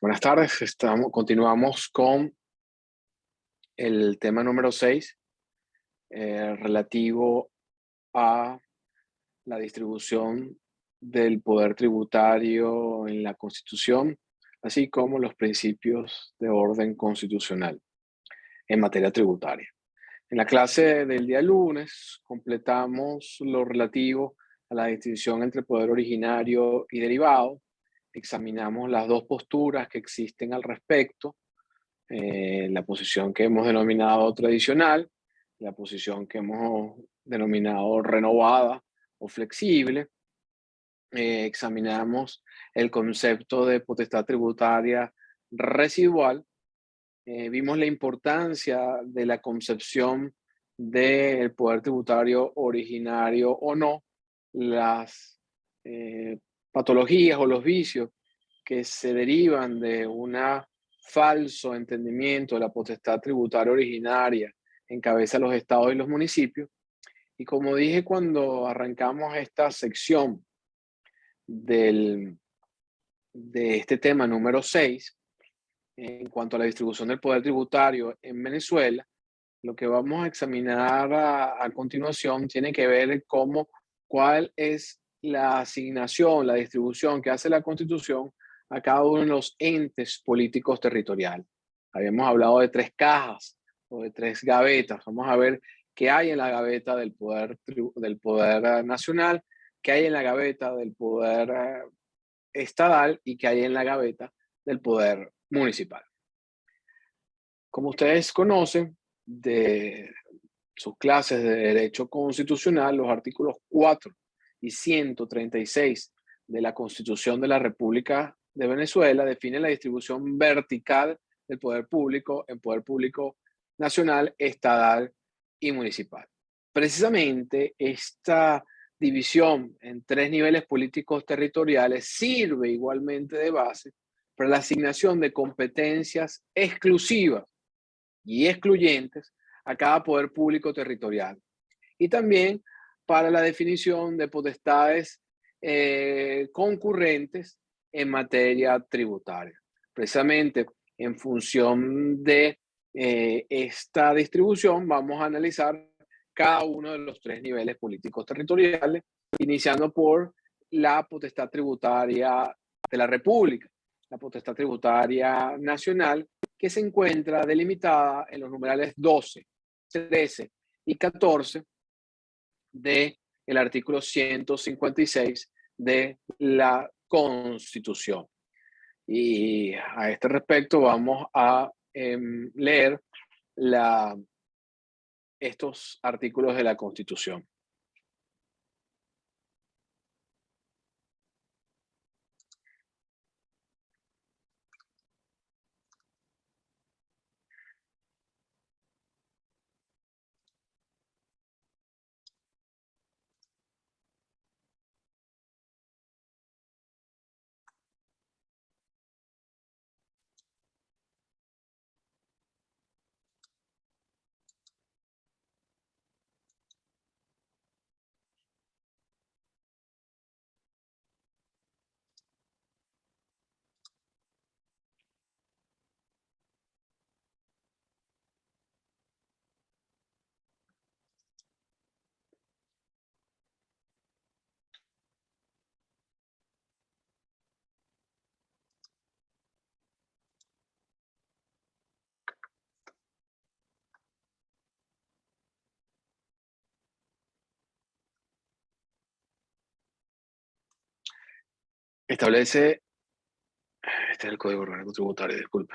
Buenas tardes, continuamos con el tema número 6, relativo a la distribución del poder tributario en la Constitución, así como los principios de orden constitucional en materia tributaria. En la clase del día lunes completamos lo relativo a la distinción entre poder originario y derivado. Examinamos las dos posturas que existen al respecto, la posición que hemos denominado tradicional, la posición que hemos denominado renovada o flexible. Examinamos el concepto de potestad tributaria residual. Vimos la importancia de la concepción del poder tributario originario o no, las patologías o los vicios que se derivan de un falso entendimiento de la potestad tributaria originaria en cabeza de los estados y los municipios. Y como dije cuando arrancamos esta sección de este tema número 6, en cuanto a la distribución del poder tributario en Venezuela, lo que vamos a examinar a continuación tiene que ver cuál es la asignación, la distribución que hace la Constitución a cada uno de los entes políticos territoriales. Habíamos hablado de 3 cajas o de 3 gavetas. Vamos a ver qué hay en la gaveta del poder nacional, qué hay en la gaveta del poder estatal y qué hay en la gaveta del poder municipal. Como ustedes conocen de sus clases de Derecho Constitucional, los artículos 4 y 136 de la Constitución de la República de Venezuela definen la distribución vertical del poder público en poder público nacional, estatal y municipal. Precisamente esta división en 3 niveles políticos territoriales sirve igualmente de base para la asignación de competencias exclusivas y excluyentes a cada poder público territorial. Y también para la definición de potestades concurrentes en materia tributaria. Precisamente en función de esta distribución vamos a analizar cada uno de los 3 niveles políticos territoriales, iniciando por la potestad tributaria de la República, la potestad tributaria nacional, que se encuentra delimitada en los numerales 12, 13 y 14 del artículo 156 de la Constitución. Y a este respecto vamos a leer estos artículos de la Constitución. Establece, este es el Código Orgánico Tributario, disculpe.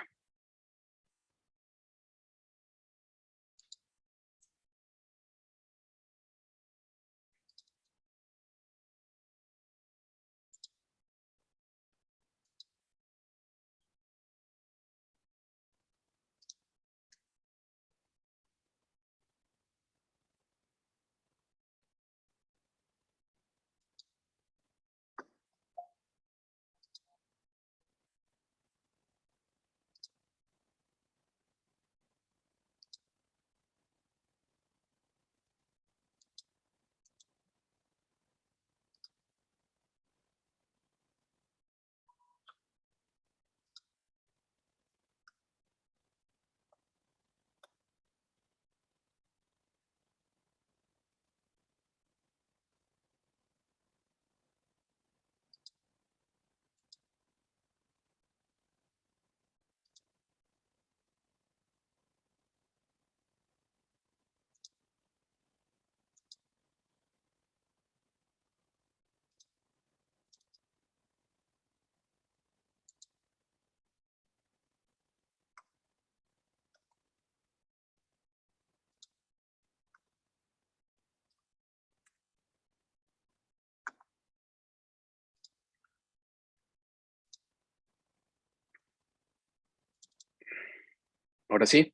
Ahora sí,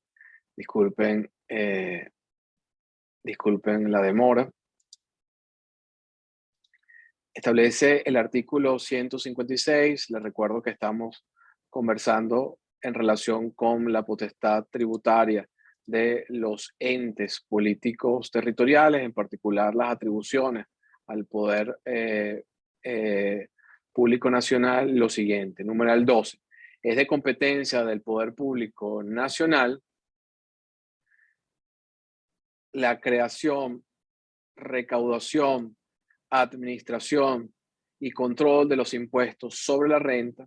disculpen, disculpen la demora. Establece el artículo 156. Les recuerdo que estamos conversando en relación con la potestad tributaria de los entes políticos territoriales, en particular las atribuciones al poder público nacional. Lo siguiente, numeral 12, es de competencia del poder público nacional la creación, recaudación, administración y control de los impuestos sobre la renta,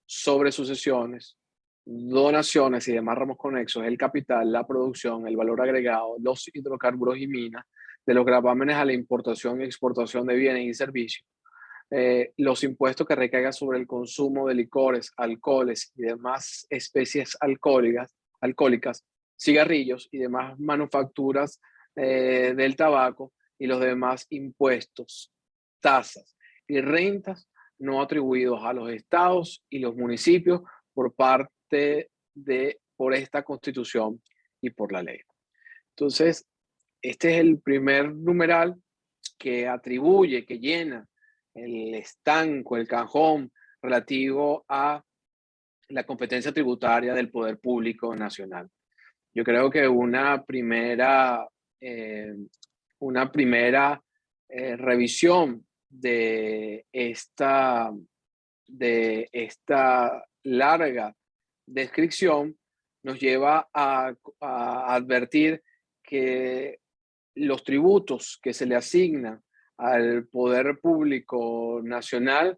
sobre sucesiones, donaciones y demás ramos conexos, el capital, la producción, el valor agregado, los hidrocarburos y minas, de los gravámenes a la importación y exportación de bienes y servicios, los impuestos que recaigan sobre el consumo de licores, alcoholes y demás especies alcohólicas, cigarrillos y demás manufacturas del tabaco y los demás impuestos, tasas y rentas no atribuidos a los estados y los municipios por esta Constitución y por la ley. Entonces, este es el primer numeral que atribuye, que llena el estanco, el cajón relativo a la competencia tributaria del poder público nacional. Yo creo que eh, una primera revisión de esta larga descripción nos lleva a advertir que los tributos que se le asignan al poder público nacional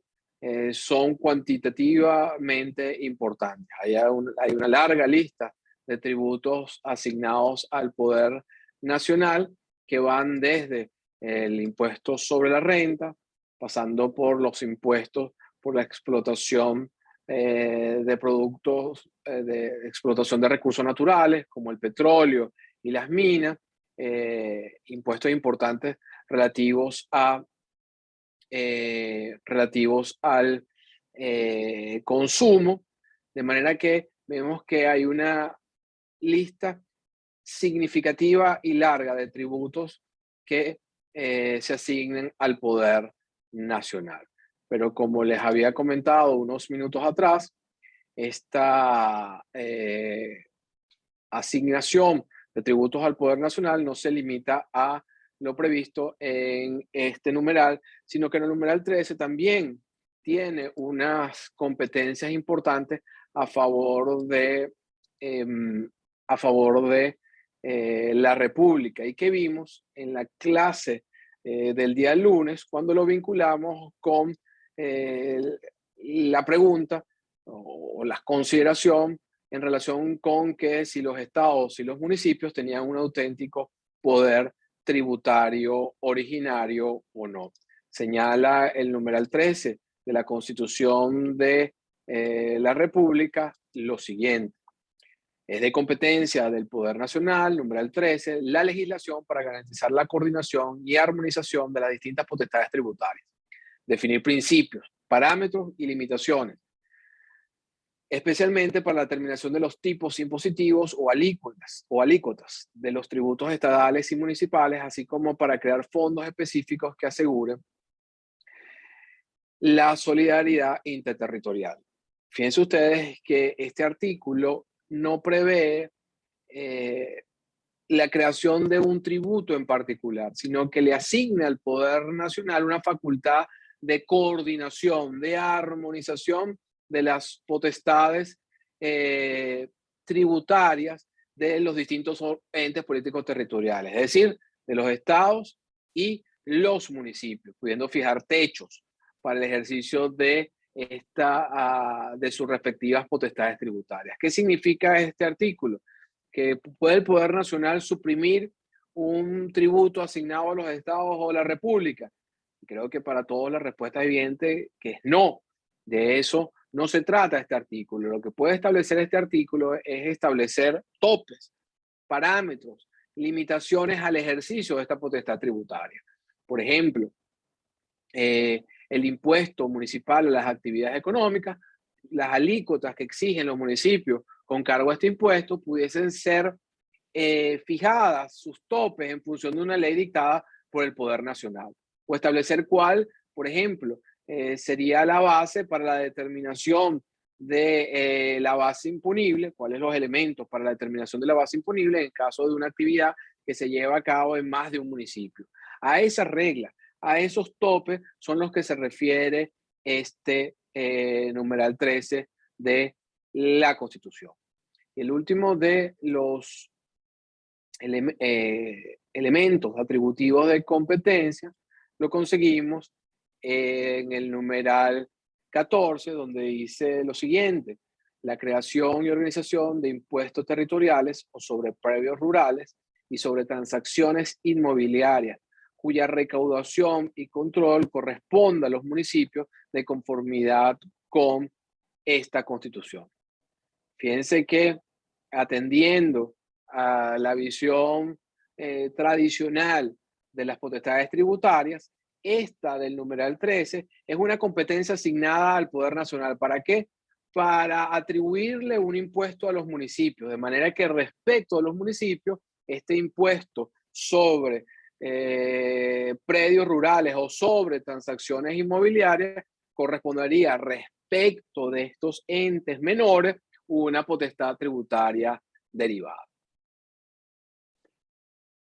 son cuantitativamente importantes. Hay una larga lista de tributos asignados al poder nacional que van desde el impuesto sobre la renta, pasando por los impuestos por la explotación de productos, de explotación de recursos naturales, como el petróleo y las minas, impuestos importantes relativos al consumo, de manera que vemos que hay una lista significativa y larga de tributos que se asignen al poder nacional. Pero como les había comentado unos minutos atrás, esta asignación de tributos al poder nacional no se limita a lo previsto en este numeral, sino que en el numeral 13 también tiene unas competencias importantes a favor de, eh, a favor de la República, y que vimos en la clase del día lunes cuando lo vinculamos con eh, la pregunta o la consideración en relación con que si los estados y los municipios tenían un auténtico poder tributario originario o no. Señala el numeral 13 de la Constitución de la República lo siguiente: es de competencia del Poder Nacional, numeral 13, la legislación para garantizar la coordinación y armonización de las distintas potestades tributarias, definir principios, parámetros y limitaciones, especialmente para la determinación de los tipos impositivos o alícuotas de los tributos estatales y municipales, así como para crear fondos específicos que aseguren la solidaridad interterritorial. Fíjense ustedes que este artículo no prevé la creación de un tributo en particular, sino que le asigna al Poder Nacional una facultad de coordinación, de armonización de las potestades tributarias de los distintos entes políticos territoriales, es decir, de los estados y los municipios, pudiendo fijar techos para el ejercicio de sus respectivas potestades tributarias. ¿Qué significa este artículo? Que puede el Poder Nacional suprimir un tributo asignado a los estados o a la República. Creo que para todos la respuesta es evidente que es no. De eso no se trata este artículo. Lo que puede establecer este artículo es establecer topes, parámetros, limitaciones al ejercicio de esta potestad tributaria. Por ejemplo, el impuesto municipal a las actividades económicas las alícuotas que exigen los municipios con cargo a este impuesto pudiesen ser fijadas, sus topes, en función de una ley dictada por el Poder Nacional, o establecer cuál, por ejemplo, sería la base para la determinación de la base imponible, cuáles los elementos para la determinación de la base imponible en caso de una actividad que se lleva a cabo en más de un municipio. A esas reglas, a esos topes son los que se refiere este numeral 13 de la Constitución. El último de los elementos atributivos de competencia lo conseguimos en el numeral 14, donde dice lo siguiente: la creación y organización de impuestos territoriales o sobre predios rurales y sobre transacciones inmobiliarias, cuya recaudación y control corresponda a los municipios de conformidad con esta Constitución. Fíjense que, atendiendo a la visión tradicional de las potestades tributarias, esta del numeral 13 es una competencia asignada al Poder Nacional. ¿Para qué? Para atribuirle un impuesto a los municipios, de manera que respecto a los municipios, este impuesto sobre predios rurales o sobre transacciones inmobiliarias correspondería respecto de estos entes menores una potestad tributaria derivada.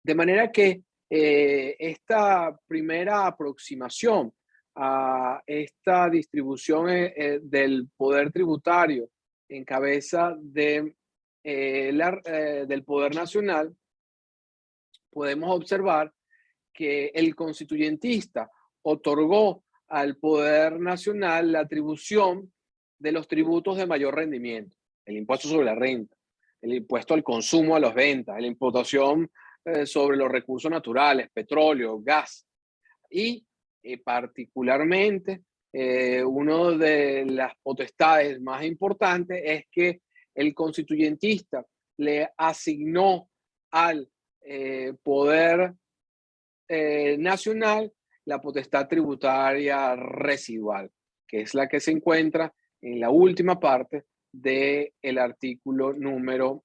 De manera que esta primera aproximación a esta distribución del poder tributario en cabeza de, del poder nacional, podemos observar que el constituyentista otorgó al poder nacional la atribución de los tributos de mayor rendimiento: el impuesto sobre la renta, el impuesto al consumo, a las ventas, la imputación sobre los recursos naturales, petróleo, gas. Y particularmente, una de las potestades más importantes es que el constituyentista le asignó al poder nacional la potestad tributaria residual, que es la que se encuentra en la última parte del artículo número,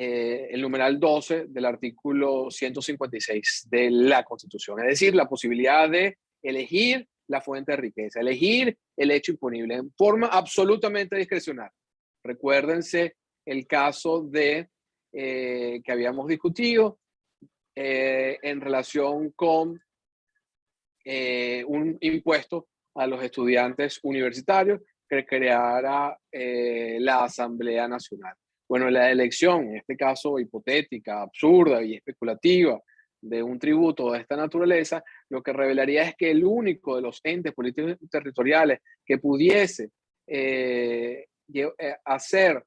el numeral 12 del artículo 156 de la Constitución. Es decir, la posibilidad de elegir la fuente de riqueza, elegir el hecho imponible en forma absolutamente discrecional. Recuérdense el caso de que habíamos discutido en relación con un impuesto a los estudiantes universitarios que creara la Asamblea Nacional. Bueno, la elección, en este caso hipotética, absurda y especulativa, de un tributo de esta naturaleza, lo que revelaría es que el único de los entes políticos territoriales que pudiese hacer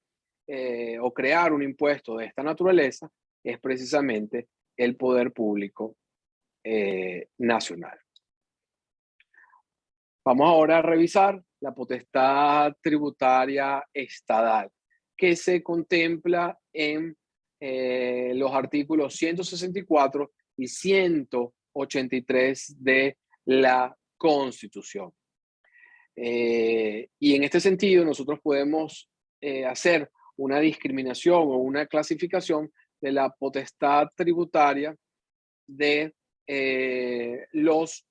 o crear un impuesto de esta naturaleza es precisamente el poder público nacional. Vamos ahora a revisar la potestad tributaria estadal, que se contempla en los artículos 164 y 183 de la Constitución. Y en este sentido, nosotros podemos hacer una discriminación o una clasificación de la potestad tributaria de los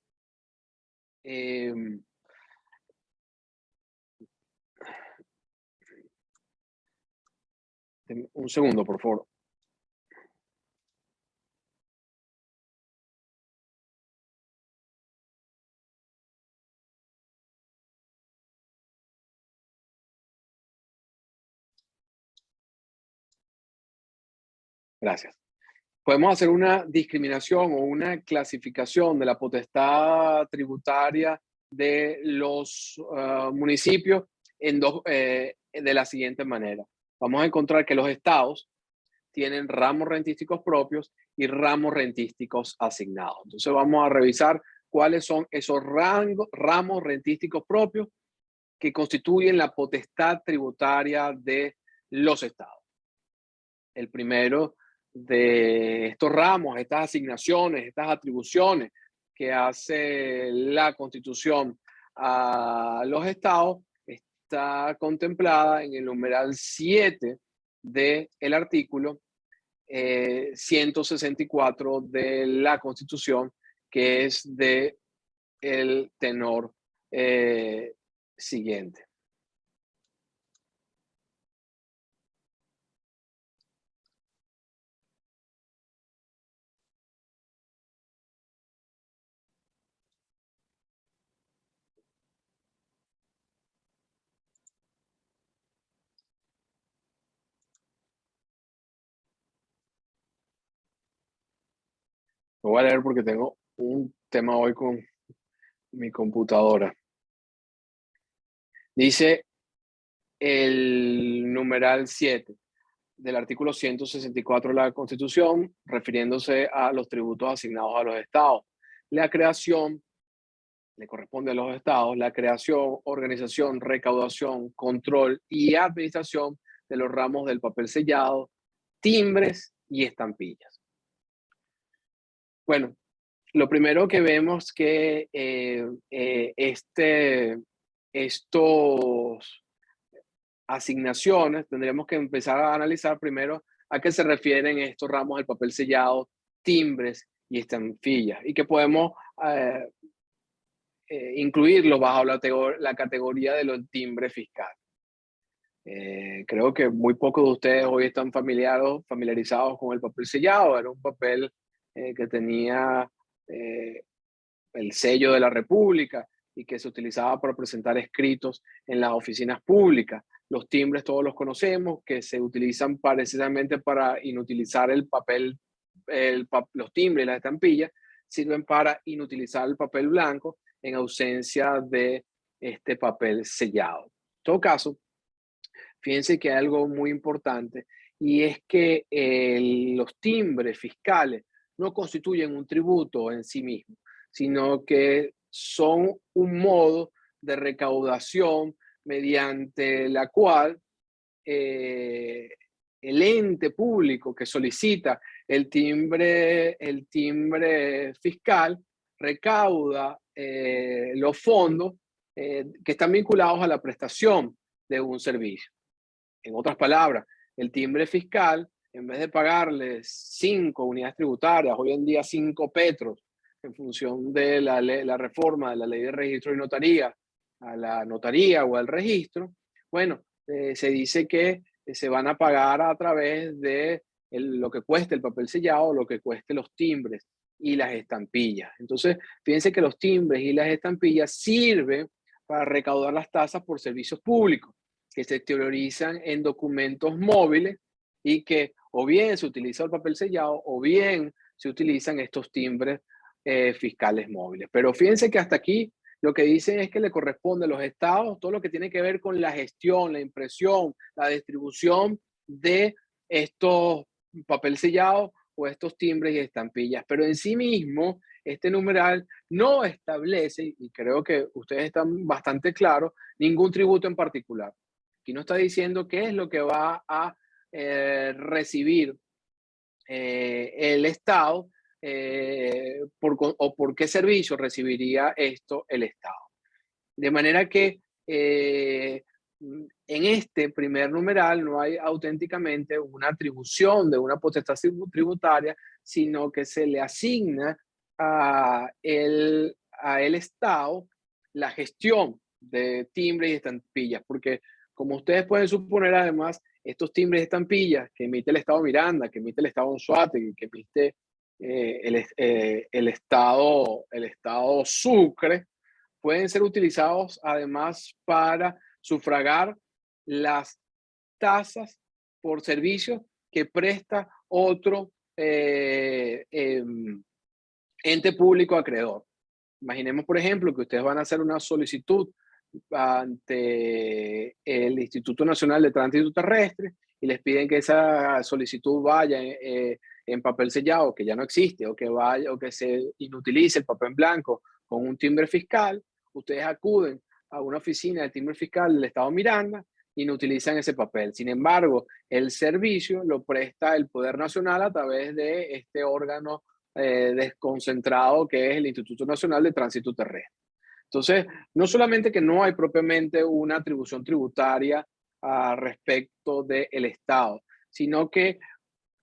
un segundo, por favor. Gracias. Podemos hacer una discriminación o una clasificación de la potestad tributaria de los municipios de la siguiente manera. Vamos a encontrar que los estados tienen ramos rentísticos propios y ramos rentísticos asignados. Entonces vamos a revisar cuáles son esos ramos rentísticos propios que constituyen la potestad tributaria de los estados. El primero de estos ramos, estas asignaciones, estas atribuciones que hace la Constitución a los estados está contemplada en el numeral 7 del artículo 164 de la Constitución, que es de el tenor siguiente. Lo voy a leer porque tengo un tema hoy con mi computadora. Dice el numeral 7 del artículo 164 de la Constitución, refiriéndose a los tributos asignados a los estados. La creación, le corresponde a los estados, la creación, organización, recaudación, control y administración de los ramos del papel sellado, timbres y estampillas. Bueno, lo primero que vemos que estos asignaciones tendríamos que empezar a analizar primero a qué se refieren estos ramos del papel sellado, timbres y estampillas, y que podemos incluirlos bajo la categoría de los timbres fiscales. Creo que muy pocos de ustedes hoy están familiarizados con el papel sellado. Era un papel que tenía el sello de la República y que se utilizaba para presentar escritos en las oficinas públicas. Los timbres todos los conocemos, que se utilizan precisamente para inutilizar el papel, los timbres y las estampillas, sirven para inutilizar el papel blanco en ausencia de este papel sellado. En todo caso, fíjense que hay algo muy importante y es que los timbres fiscales no constituyen un tributo en sí mismo, sino que son un modo de recaudación mediante la cual el ente público que solicita el timbre fiscal recauda los fondos que están vinculados a la prestación de un servicio. En otras palabras, el timbre fiscal, en vez de pagarle 5 unidades tributarias, hoy en día 5 petros, en función de la reforma de la ley de registro y notaría, a la notaría o al registro, bueno, se dice que se van a pagar a través de lo que cueste el papel sellado, lo que cueste los timbres y las estampillas. Entonces, fíjense que los timbres y las estampillas sirven para recaudar las tasas por servicios públicos que se exteriorizan en documentos móviles y que o bien se utiliza el papel sellado o bien se utilizan estos timbres fiscales móviles. Pero fíjense que hasta aquí lo que dicen es que le corresponde a los estados todo lo que tiene que ver con la gestión, la impresión, la distribución de estos papel sellado o estos timbres y estampillas. Pero en sí mismo, este numeral no establece, y creo que ustedes están bastante claros, ningún tributo en particular. Aquí no está diciendo qué es lo que va a recibir el Estado o por qué servicio recibiría esto el Estado. De manera que en este primer numeral no hay auténticamente una atribución de una potestad tributaria, sino que se le asigna a el Estado la gestión de timbres y estampillas, porque como ustedes pueden suponer, además, estos timbres y estampillas que emite el Estado Miranda, que emite el Estado Anzoátegui, que emite el Estado Sucre, pueden ser utilizados además para sufragar las tasas por servicios que presta otro ente público acreedor. Imaginemos, por ejemplo, que ustedes van a hacer una solicitud ante el Instituto Nacional de Tránsito Terrestre y les piden que esa solicitud vaya en papel sellado, que ya no existe, o que vaya, o que se inutilice el papel blanco con un timbre fiscal. Ustedes acuden a una oficina de timbre fiscal del Estado Miranda y no utilizan ese papel. Sin embargo, el servicio lo presta el Poder Nacional a través de este órgano desconcentrado que es el Instituto Nacional de Tránsito Terrestre. Entonces, no solamente que no hay propiamente una atribución tributaria respecto del Estado, sino que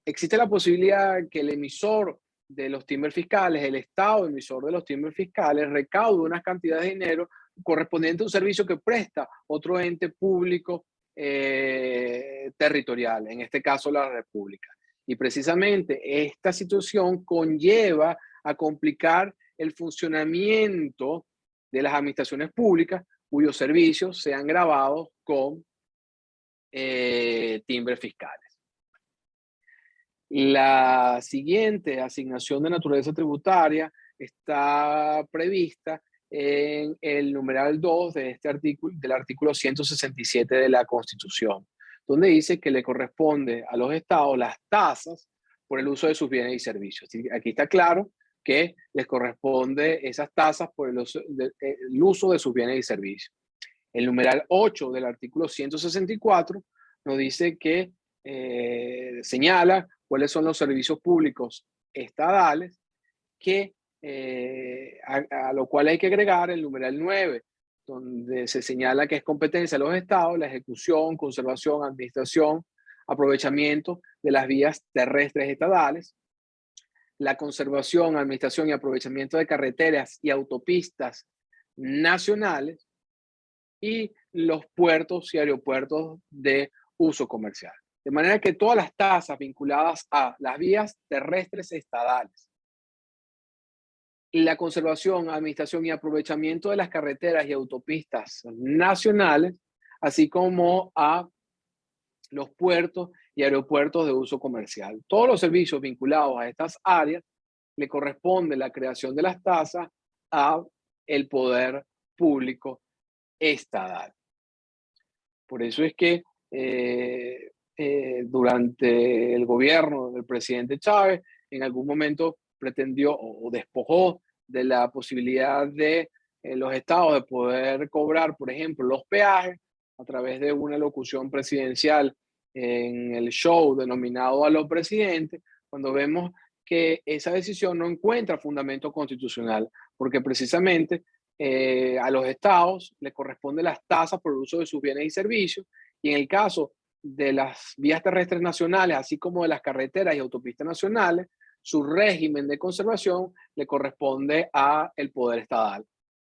existe la posibilidad que el emisor de los timbres fiscales, el Estado emisor de los timbres fiscales, recaude unas cantidades de dinero correspondiente a un servicio que presta otro ente público territorial, en este caso la República. Y precisamente esta situación conlleva a complicar el funcionamiento de las administraciones públicas cuyos servicios sean gravados con timbres fiscales. La siguiente asignación de naturaleza tributaria está prevista en el numeral 2 de este artículo, del artículo 167 de la Constitución, donde dice que le corresponde a los estados las tasas por el uso de sus bienes y servicios. Aquí está claro que les corresponde esas tasas por el uso de sus bienes y servicios. El numeral 8 del artículo 164 nos dice que señala cuáles son los servicios públicos estadales que a lo cual hay que agregar el numeral 9, donde se señala que es competencia de los estados la ejecución, conservación, administración, aprovechamiento de las vías terrestres estadales, la conservación, administración y aprovechamiento de carreteras y autopistas nacionales y los puertos y aeropuertos de uso comercial. De manera que todas las tasas vinculadas a las vías terrestres estadales, la conservación, administración y aprovechamiento de las carreteras y autopistas nacionales, así como a los puertos y aeropuertos de uso comercial. Todos los servicios vinculados a estas áreas le corresponde la creación de las tasas a el poder público estatal. Por eso es que durante el gobierno del presidente Chávez, en algún momento pretendió o despojó de la posibilidad de los estados de poder cobrar, por ejemplo, los peajes a través de una locución presidencial en el show denominado A los Presidentes, cuando vemos que esa decisión no encuentra fundamento constitucional, porque precisamente a los estados les corresponden las tasas por el uso de sus bienes y servicios, y en el caso de las vías terrestres nacionales, así como de las carreteras y autopistas nacionales, su régimen de conservación le corresponde a el poder estatal.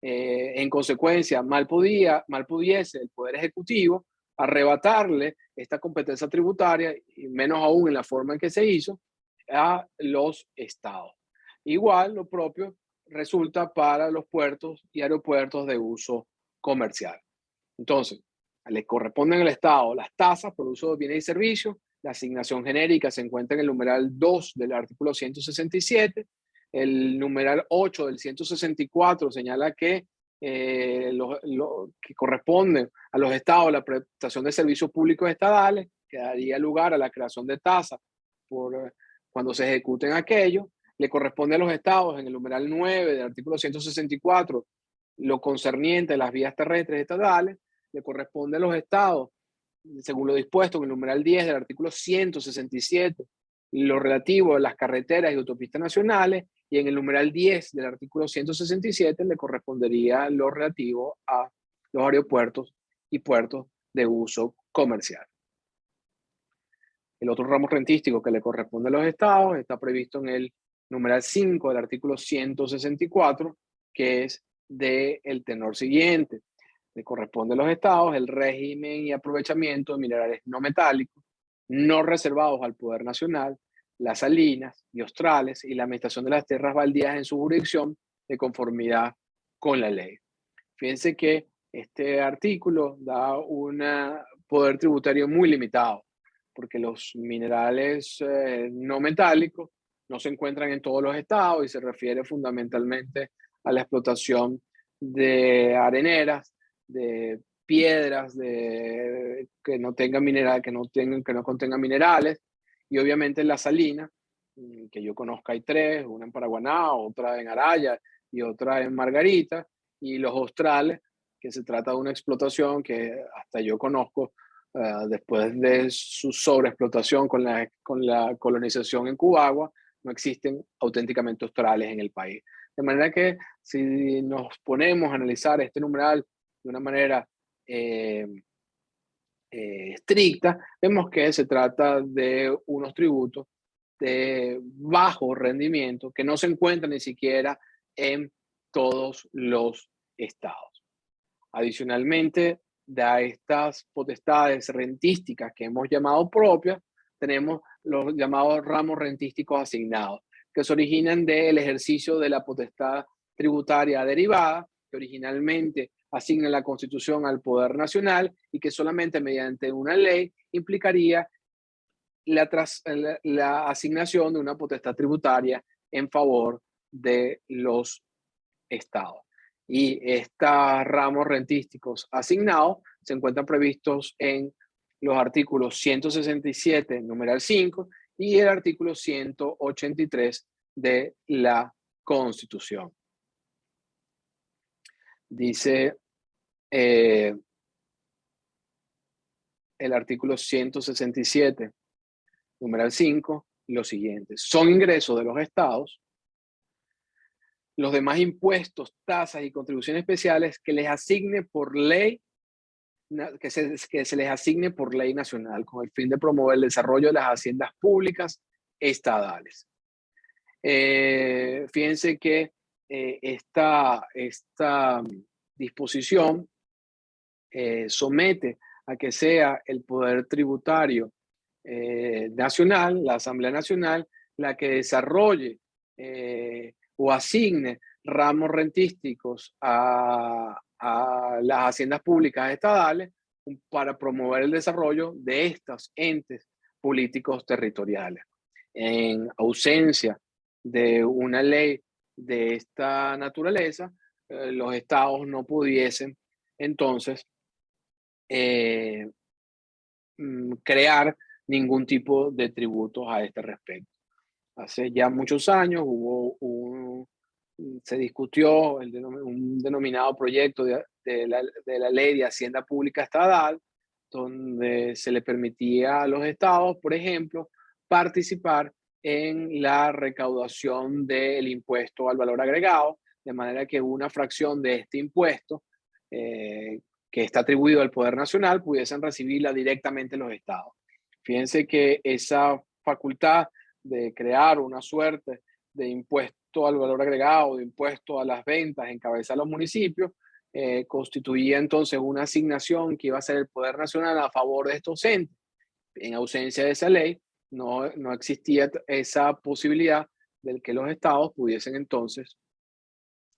En consecuencia, mal pudiese el Poder Ejecutivo arrebatarle esta competencia tributaria, y menos aún en la forma en que se hizo, a los estados. Igual, lo propio resulta para los puertos y aeropuertos de uso comercial. Entonces, le corresponden al Estado las tasas por uso de bienes y servicios. La asignación genérica se encuentra en el numeral 2 del artículo 167. El numeral 8 del 164 señala que que corresponden a los estados la prestación de servicios públicos estadales, que daría lugar a la creación de tasas por cuando se ejecuten aquellos. Le corresponde a los estados en el numeral 9 del artículo 164 lo concerniente a las vías terrestres estatales. Le corresponde a los estados, según lo dispuesto en el numeral 10 del artículo 167, lo relativo a las carreteras y autopistas nacionales, y en el numeral 10 del artículo 167 le correspondería lo relativo a los aeropuertos y puertos de uso comercial. El otro ramo rentístico que le corresponde a los estados está previsto en el numeral 5 del artículo 164, que es del tenor siguiente. Le corresponde a los estados el régimen y aprovechamiento de minerales no metálicos, no reservados al poder nacional, las salinas y australes y la administración de las tierras baldías en su jurisdicción de conformidad con la ley. Fíjense que este artículo da un poder tributario muy limitado, porque los minerales no metálicos no se encuentran en todos los estados y se refiere fundamentalmente a la explotación de areneras, de piedras que no tengan mineral, que no contengan minerales, y obviamente la salina, que yo conozco hay tres, una en Paraguaná, otra en Araya y otra en Margarita, y los australes, que se trata de una explotación que hasta yo conozco después de su sobreexplotación con la colonización en Cubagua, no existen auténticamente australes en el país. De manera que si nos ponemos a analizar este numeral de una manera estricta, vemos que se trata de unos tributos de bajo rendimiento que no se encuentran ni siquiera en todos los estados. Adicionalmente, de estas potestades rentísticas que hemos llamado propias, tenemos los llamados ramos rentísticos asignados, que se originan del ejercicio de la potestad tributaria derivada, que originalmente asigna la Constitución al Poder Nacional y que solamente mediante una ley implicaría la asignación de una potestad tributaria en favor de los estados. Y estos ramos rentísticos asignados se encuentran previstos en los artículos 167, numeral 5, y el artículo 183 de la Constitución. Dice el artículo 167, numeral 5, lo siguiente: son ingresos de los estados los demás impuestos, tasas y contribuciones especiales que les asigne por ley, que se les asigne por ley nacional, con el fin de promover el desarrollo de las haciendas públicas estadales. Fíjense que esta disposición somete a que sea el Poder Tributario Nacional, la Asamblea Nacional, la que desarrolle o asigne ramos rentísticos a las haciendas públicas estadales para promover el desarrollo de estos entes políticos territoriales. En ausencia de una ley de esta naturaleza, los estados no pudiesen entonces crear ningún tipo de tributos a este respecto. Hace ya muchos años se discutió un denominado proyecto de la Ley de Hacienda Pública Estatal, donde se le permitía a los estados, por ejemplo, participar en la recaudación del impuesto al valor agregado, de manera que una fracción de este impuesto que está atribuido al Poder Nacional pudiesen recibirla directamente los estados. Fíjense que esa facultad de crear una suerte de impuesto al valor agregado, de impuesto a las ventas en cabeza de los municipios, constituía entonces una asignación que iba a ser el Poder Nacional a favor de estos entes. En ausencia de esa ley, no existía esa posibilidad de que los estados pudiesen entonces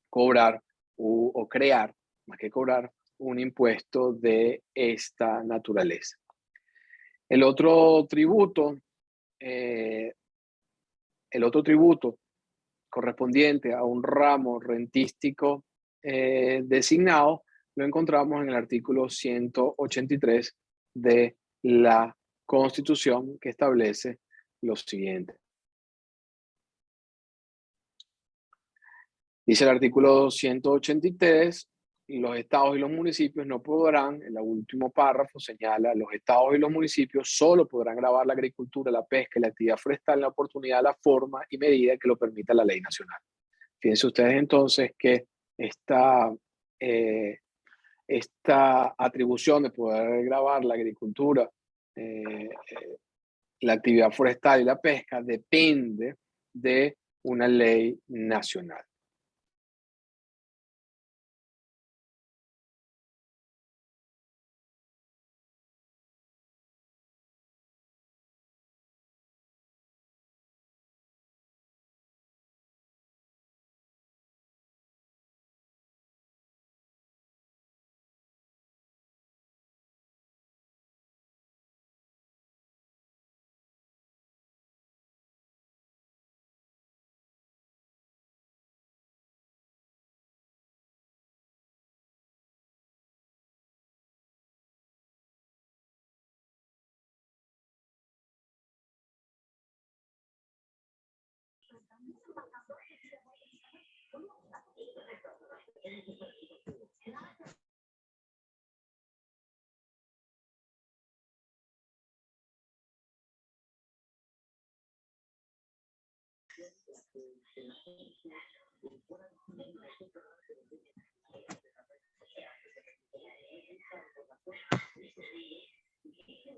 cobrar o crear, más que cobrar, un impuesto de esta naturaleza. El otro tributo correspondiente a un ramo rentístico designado lo encontramos en el artículo 183 de la Constitución, que establece lo siguiente. Dice el artículo 183, los estados y los municipios no podrán, en el último párrafo señala, los estados y los municipios solo podrán gravar la agricultura, la pesca y la actividad forestal en la oportunidad, la forma y medida que lo permita la ley nacional. Fíjense ustedes entonces que esta atribución de poder gravar la agricultura, la actividad forestal y la pesca depende de una ley nacional.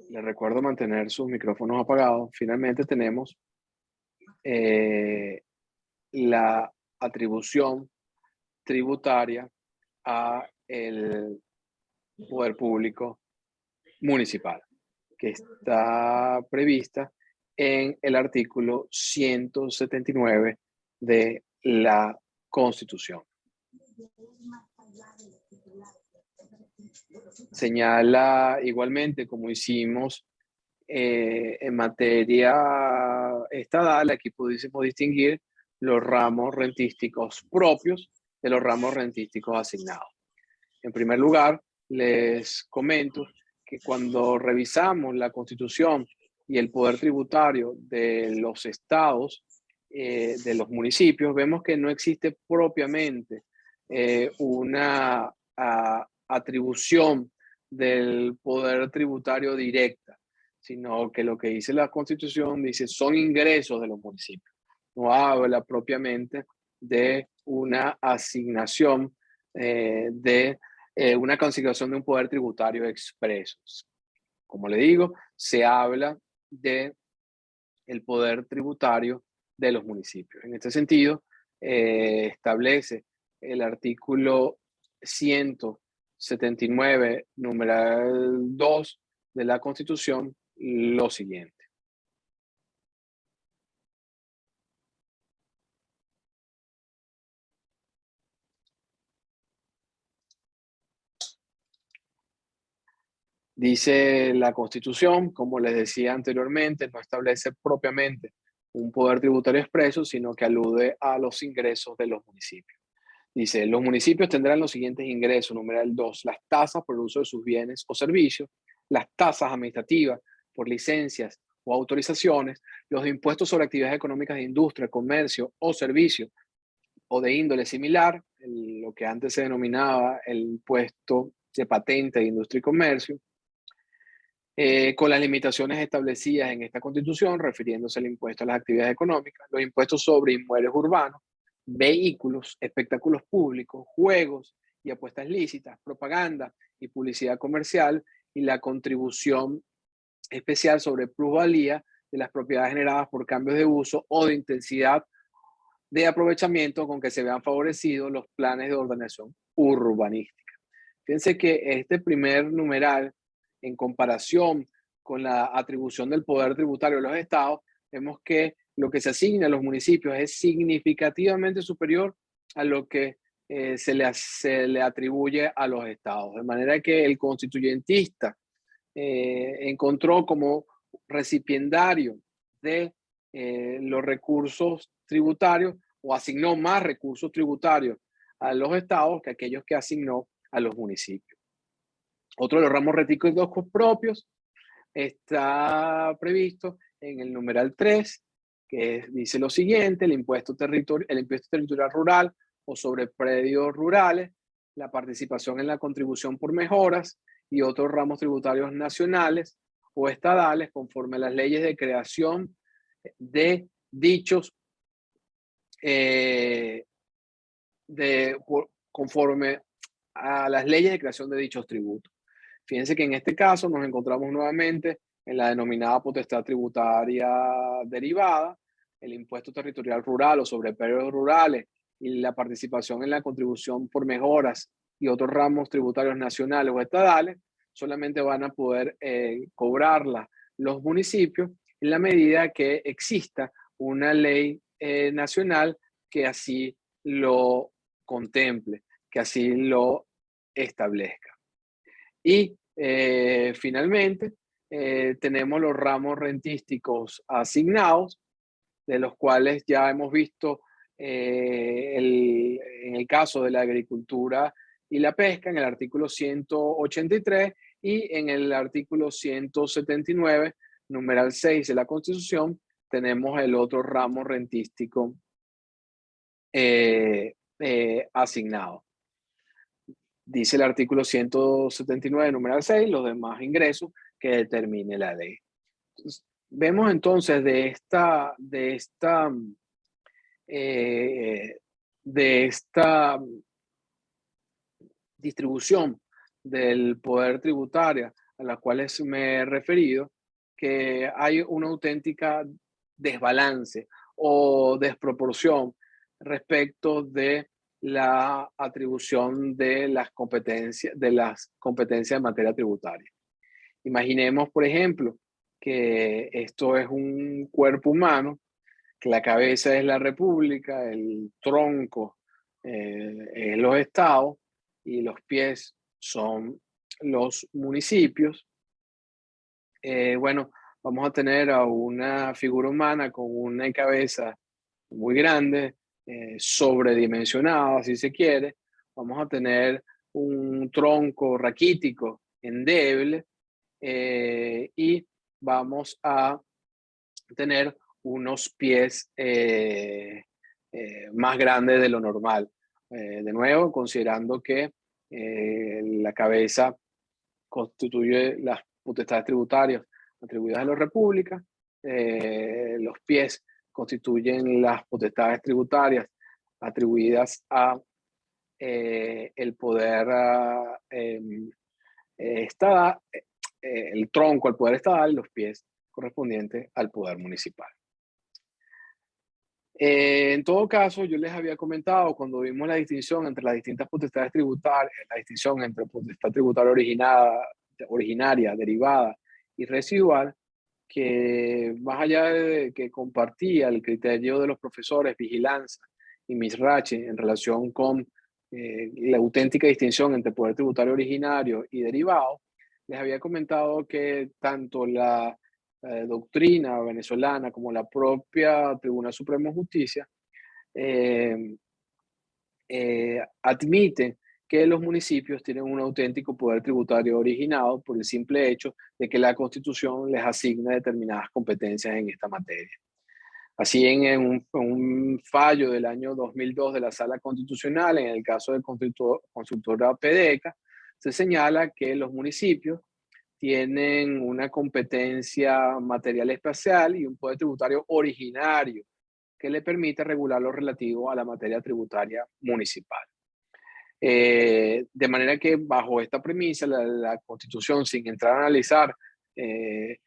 Les recuerdo mantener sus micrófonos apagados. Finalmente tenemos la atribución tributaria a el poder público municipal, que está prevista en el artículo 179 de la Constitución. Señala igualmente, como hicimos en materia estadal, aquí pudiésemos distinguir los ramos rentísticos propios de los ramos rentísticos asignados. En primer lugar, les comento que cuando revisamos la Constitución y el poder tributario de los estados, de los municipios, vemos que no existe propiamente una atribución del poder tributario directa, sino que lo que dice la Constitución dice son ingresos de los municipios. No habla propiamente de una asignación de una consignación de un poder tributario expreso. Como le digo, se habla de el poder tributario de los municipios. En este sentido, establece el artículo 179, numeral 2 de la Constitución, lo siguiente. Dice la Constitución, como les decía anteriormente, no establece propiamente un poder tributario expreso, sino que alude a los ingresos de los municipios. Dice, los municipios tendrán los siguientes ingresos, numeral 2, las tasas por el uso de sus bienes o servicios, las tasas administrativas por licencias o autorizaciones, los impuestos sobre actividades económicas de industria, comercio o servicio o de índole similar, lo que antes se denominaba el impuesto de patente de industria y comercio, con las limitaciones establecidas en esta Constitución, refiriéndose al impuesto a las actividades económicas, los impuestos sobre inmuebles urbanos, vehículos, espectáculos públicos, juegos y apuestas lícitas, propaganda y publicidad comercial, y la contribución especial sobre plusvalía de las propiedades generadas por cambios de uso o de intensidad de aprovechamiento con que se vean favorecidos los planes de ordenación urbanística. Fíjense que este primer numeral, en comparación con la atribución del poder tributario de los estados, vemos que lo que se asigna a los municipios es significativamente superior a lo que se le atribuye a los estados. De manera que el constituyentista encontró como recipiendario de los recursos tributarios o asignó más recursos tributarios a los estados que aquellos que asignó a los municipios. Otro de los ramos rentísticos propios está previsto en el numeral 3, que dice lo siguiente: el impuesto territorial rural o sobre predios rurales, la participación en la contribución por mejoras y otros ramos tributarios nacionales o estadales conforme a las leyes de creación de dichos conforme a las leyes de creación de dichos tributos. Fíjense que en este caso nos encontramos nuevamente en la denominada potestad tributaria derivada, el impuesto territorial rural o sobre predios rurales y la participación en la contribución por mejoras y otros ramos tributarios nacionales o estadales solamente van a poder cobrarla los municipios en la medida que exista una ley nacional que así lo contemple, que así lo establezca. Y finalmente tenemos los ramos rentísticos asignados, de los cuales ya hemos visto en el caso de la agricultura y la pesca en el artículo 183 y en el artículo 179, numeral 6 de la Constitución, tenemos el otro ramo rentístico asignado. Dice el artículo 179, numeral 6, los demás ingresos que determine la ley. Entonces, vemos entonces de de esta distribución del poder tributario a la cual me he referido, que hay una auténtica desbalance o desproporción respecto de la atribución de las competencias en materia tributaria. Imaginemos, por ejemplo, que esto es un cuerpo humano, que la cabeza es la república, el tronco es los estados y los pies son los municipios. Bueno, vamos a tener a una figura humana con una cabeza muy grande, sobredimensionada, si se quiere. Vamos a tener un tronco raquítico, endeble, y vamos a tener unos pies más grandes de lo normal. De nuevo, considerando que la cabeza constituye las potestades tributarias atribuidas a la República, los pies constituyen las potestades tributarias atribuidas a el poder estatal, el tronco al poder estatal, los pies correspondientes al poder municipal. En todo caso, yo les había comentado cuando vimos la distinción entre las distintas potestades tributarias, la distinción entre potestad tributaria originaria, derivada y residual, que más allá de que compartía el criterio de los profesores Vigilanza y Misrachi en relación con la auténtica distinción entre poder tributario originario y derivado, les había comentado que tanto la doctrina venezolana como la propia Tribunal Supremo de Justicia eh, admiten que los municipios tienen un auténtico poder tributario originado por el simple hecho de que la Constitución les asigna determinadas competencias en esta materia. Así, en un fallo del año 2002 de la Sala Constitucional, en el caso de consultora PDECA, se señala que los municipios tienen una competencia material especial y un poder tributario originario que le permite regular lo relativo a la materia tributaria municipal. De manera que bajo esta premisa, la Constitución, sin entrar a analizar el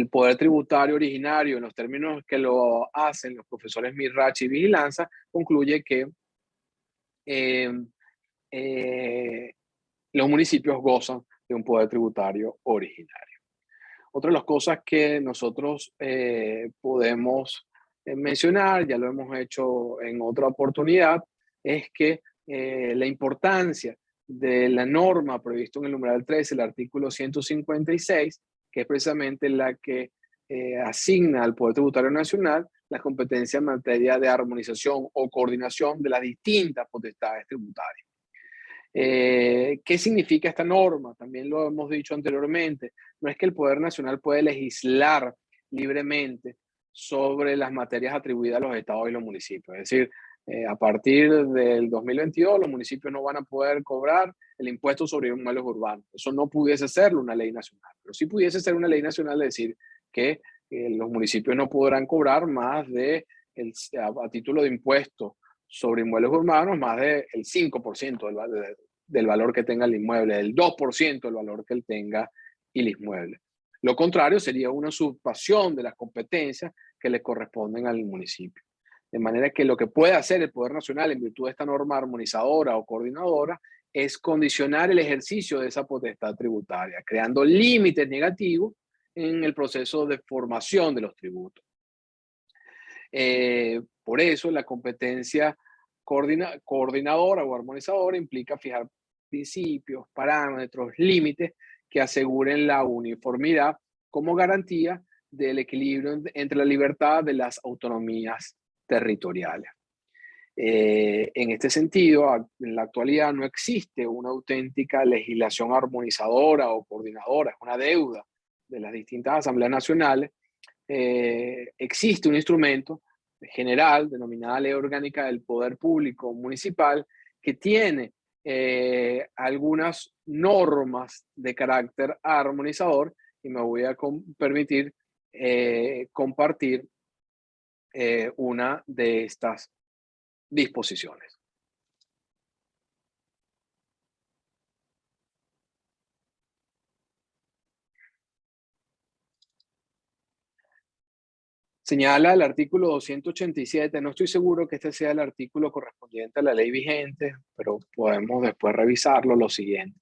poder tributario originario en los términos que lo hacen los profesores Mirrachi y Vigilanza, concluye que eh, eh, los municipios gozan de un poder tributario originario. Otra de las cosas que nosotros podemos mencionar, ya lo hemos hecho en otra oportunidad, es que la importancia de la norma prevista en el numeral 13, el artículo 156, que es precisamente la que asigna al Poder Tributario Nacional las competencias en materia de armonización o coordinación de las distintas potestades tributarias. ¿Qué significa esta norma? También lo hemos dicho anteriormente. No es que el Poder Nacional puede legislar libremente sobre las materias atribuidas a los estados y los municipios. Es decir, a partir del 2022 los municipios no van a poder cobrar el impuesto sobre inmuebles urbanos. Eso no pudiese serlo una ley nacional, pero sí pudiese ser una ley nacional decir que los municipios no podrán cobrar más de, a título de impuesto sobre inmuebles urbanos, más del 5% del valor que tenga el inmueble, del 2% del valor que él tenga el inmueble. Lo contrario sería una usurpación de las competencias que le corresponden al municipio. De manera que lo que puede hacer el Poder Nacional en virtud de esta norma armonizadora o coordinadora es condicionar el ejercicio de esa potestad tributaria, creando límites negativos en el proceso de formación de los tributos. Por eso la competencia coordinadora o armonizadora implica fijar principios, parámetros, límites que aseguren la uniformidad como garantía del equilibrio entre la libertad de las autonomías territoriales. En este sentido, en la actualidad no existe una auténtica legislación armonizadora o coordinadora, es una deuda de las distintas asambleas nacionales. Existe un instrumento general denominada Ley Orgánica del Poder Público Municipal que tiene algunas normas de carácter armonizador y me voy a permitir compartir una de estas disposiciones. Señala el artículo 287, no estoy seguro que este sea el artículo correspondiente a la ley vigente, pero podemos después revisarlo, lo siguiente.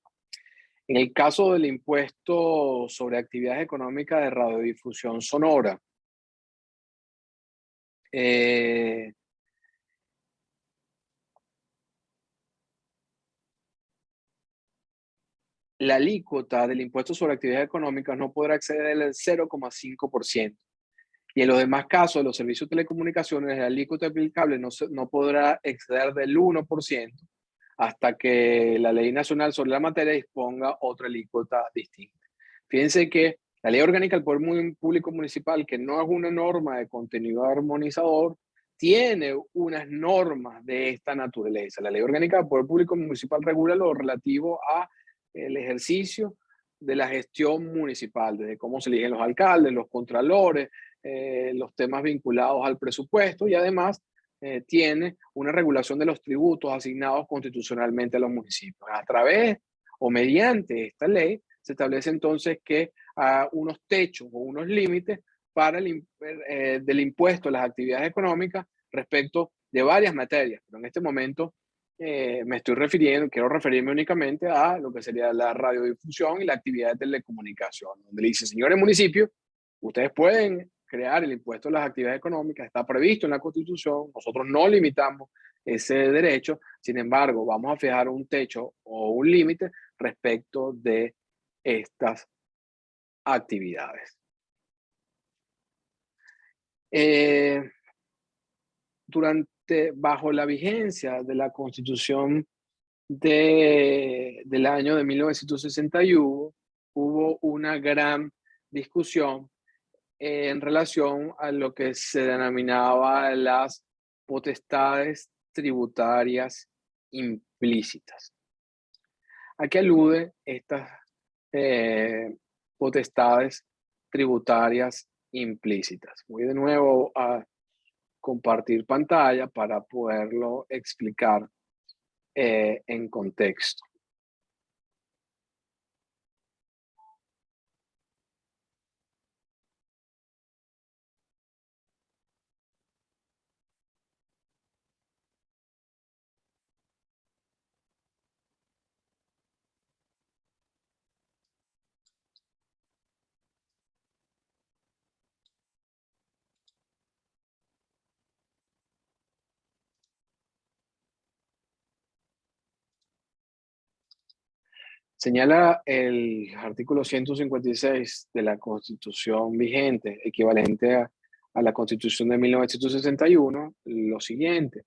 En el caso del impuesto sobre actividades económicas de radiodifusión sonora, la alícuota del impuesto sobre actividades económicas no podrá exceder el 0,5%. Y en los demás casos de los servicios de telecomunicaciones, la alícuota aplicable no podrá exceder del 1% hasta que la ley nacional sobre la materia disponga otra alícuota distinta. Fíjense que la ley orgánica del Poder Público Municipal, que no es una norma de contenido armonizador, tiene unas normas de esta naturaleza. La ley orgánica del Poder Público Municipal regula lo relativo a el ejercicio de la gestión municipal, desde cómo se eligen los alcaldes, los contralores, los temas vinculados al presupuesto y además tiene una regulación de los tributos asignados constitucionalmente a los municipios. A través o mediante esta ley se establece entonces que unos techos o unos límites para del impuesto a las actividades económicas respecto de varias materias, pero en este momento quiero referirme únicamente a lo que sería la radiodifusión y la actividad de telecomunicación, donde le dice, señores municipios, ustedes pueden crear el impuesto a las actividades económicas, está previsto en la Constitución, nosotros no limitamos ese derecho, sin embargo, vamos a fijar un techo o un límite respecto de estas actividades. Bajo la vigencia de la Constitución del año de 1961, hubo una gran discusión en relación a lo que se denominaba las potestades tributarias implícitas. ¿A qué alude estas potestades tributarias implícitas? Voy de nuevo a compartir pantalla para poderlo explicar en contexto. Señala el artículo 156 de la Constitución vigente, equivalente a la Constitución de 1961, lo siguiente,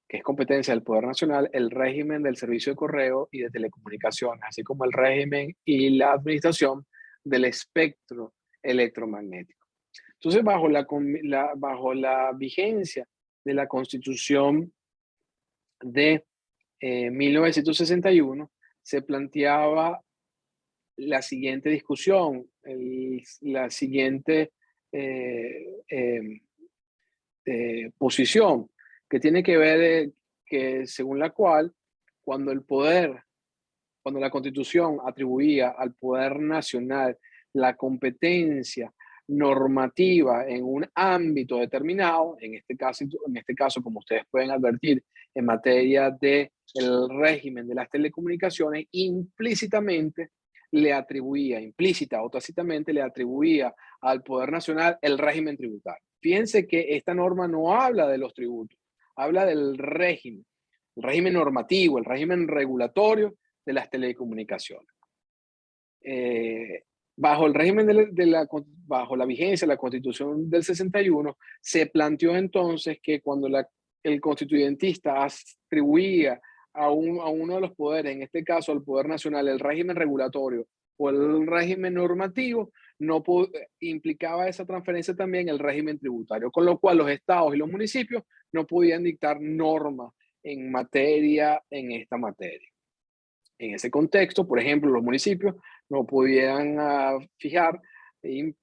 que es competencia del Poder Nacional, el régimen del servicio de correo y de telecomunicaciones, así como el régimen y la administración del espectro electromagnético. Entonces, bajo la vigencia de la Constitución de 1961, se planteaba la siguiente discusión, la siguiente posición, que tiene que ver que según la cual cuando la Constitución atribuía al Poder Nacional la competencia normativa en un ámbito determinado, en este caso, como ustedes pueden advertir, en materia del régimen de las telecomunicaciones, implícita o tácitamente le atribuía al Poder Nacional el régimen tributario. Fíjense que esta norma no habla de los tributos, habla del régimen, el régimen normativo, el régimen regulatorio de las telecomunicaciones. Bajo el régimen bajo la vigencia de la Constitución del 61, se planteó entonces que cuando el constituyentista atribuía a uno de los poderes, en este caso al Poder Nacional, el régimen regulatorio o el régimen normativo, no implicaba esa transferencia también el régimen tributario, con lo cual los estados y los municipios no podían dictar normas en esta materia. En ese contexto, por ejemplo, los municipios no podían fijar el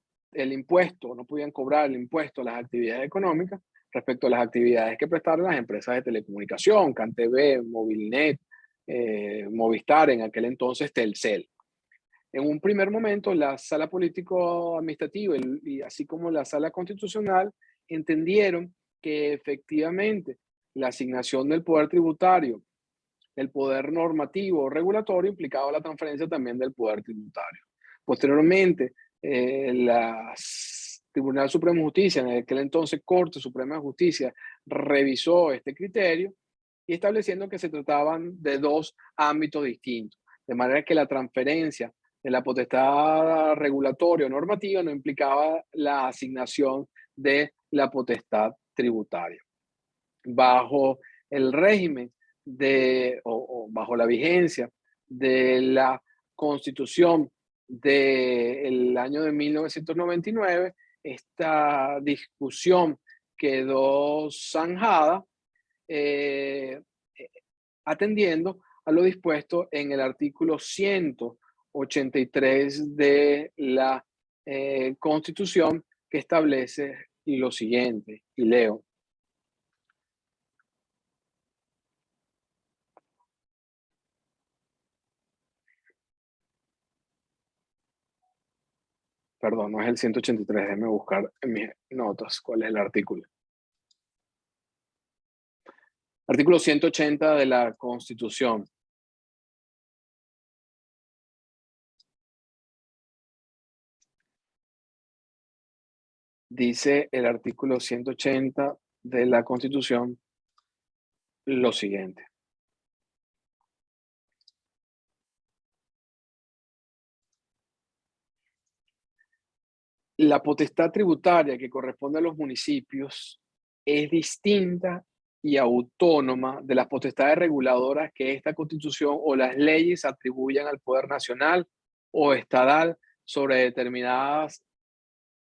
impuesto, no podían cobrar el impuesto a las actividades económicas respecto a las actividades que prestaron las empresas de telecomunicación, CanTV, Movilnet, Movistar, en aquel entonces Telcel. En un primer momento, la sala político-administrativa y así como la sala constitucional entendieron que efectivamente la asignación del poder tributario, el poder normativo o regulatorio implicaba la transferencia también del poder tributario. Posteriormente, la Tribunal Supremo de Justicia, en aquel entonces Corte Suprema de Justicia, revisó este criterio y estableciendo que se trataban de dos ámbitos distintos, de manera que la transferencia de la potestad regulatoria o normativa no implicaba la asignación de la potestad tributaria. Bajo el régimen o bajo la vigencia de la Constitución del año de 1999, esta discusión quedó zanjada, eh, atendiendo a lo dispuesto en el artículo 183 de la Constitución, que establece lo siguiente, y leo: perdón, no es el 183, déjeme buscar en mis notas cuál es el artículo. Artículo 180 de la Constitución. Dice el artículo 180 de la Constitución lo siguiente: la potestad tributaria que corresponde a los municipios es distinta y autónoma de las potestades reguladoras que esta Constitución o las leyes atribuyan al Poder Nacional o estatal sobre determinadas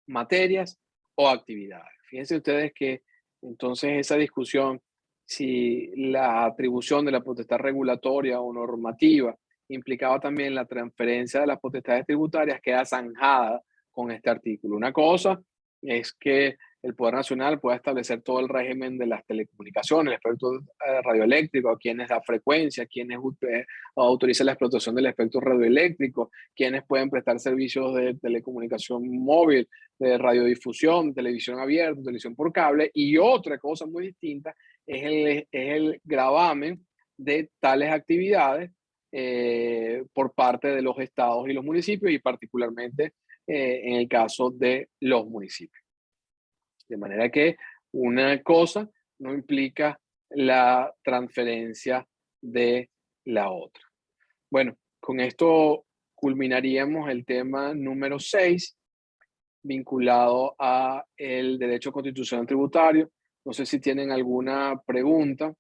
materias o actividades. Fíjense ustedes que entonces esa discusión, si la atribución de la potestad regulatoria o normativa implicaba también la transferencia de las potestades tributarias, queda zanjada con este artículo. Una cosa es que el Poder Nacional pueda establecer todo el régimen de las telecomunicaciones, el espectro radioeléctrico, a quienes da frecuencia, quienes autoriza la explotación del espectro radioeléctrico, quienes pueden prestar servicios de telecomunicación móvil, de radiodifusión, televisión abierta, televisión por cable, y otra cosa muy distinta es el gravamen de tales actividades por parte de los estados y los municipios, y particularmente en el caso de los municipios. De manera que una cosa no implica la transferencia de la otra. Bueno, con esto culminaríamos el tema número 6, vinculado a el derecho constitucional tributario. No sé si tienen alguna pregunta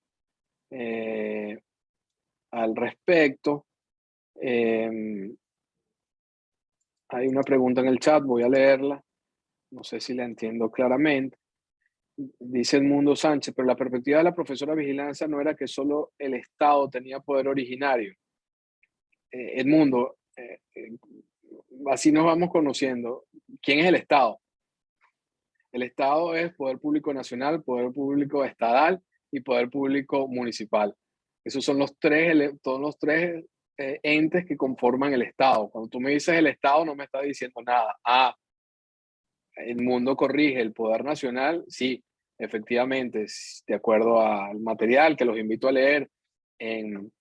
al respecto. Hay una pregunta en el chat, voy a leerla. No sé si la entiendo claramente. Dice Edmundo Sánchez, pero la perspectiva de la profesora Vigilancia no era que solo el Estado tenía poder originario. Edmundo, así nos vamos conociendo. ¿Quién es el Estado? El Estado es poder público nacional, poder público estatal y poder público municipal. Esos son todos los tres entes que conforman el Estado. Cuando tú me dices el Estado, no me estás diciendo nada. Edmundo corrige, el poder nacional, sí, efectivamente, de acuerdo al material que los invito a leer en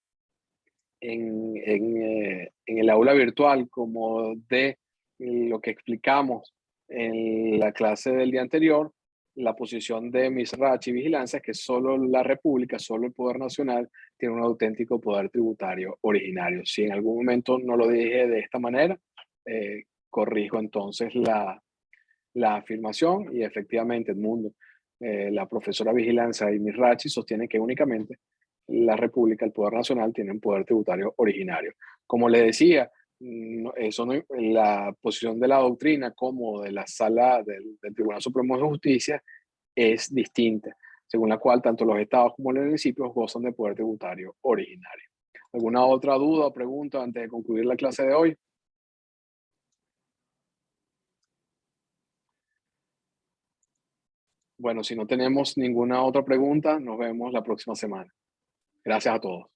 el aula virtual, como de lo que explicamos en la clase del día anterior, la posición de Misrach y Vigilancia es que solo la República, solo el Poder Nacional tiene un auténtico poder tributario originario. Si en algún momento no lo dije de esta manera, corrijo entonces la afirmación, y efectivamente, Edmundo, la profesora Vigilancia y Misrachi sostiene que únicamente la República, el Poder Nacional, tienen poder tributario originario. Como le decía, la posición de la doctrina como de la sala del Tribunal Supremo de Justicia es distinta, según la cual tanto los estados como los municipios gozan de poder tributario originario. ¿Alguna otra duda o pregunta antes de concluir la clase de hoy? Bueno, si no tenemos ninguna otra pregunta, nos vemos la próxima semana. Gracias a todos.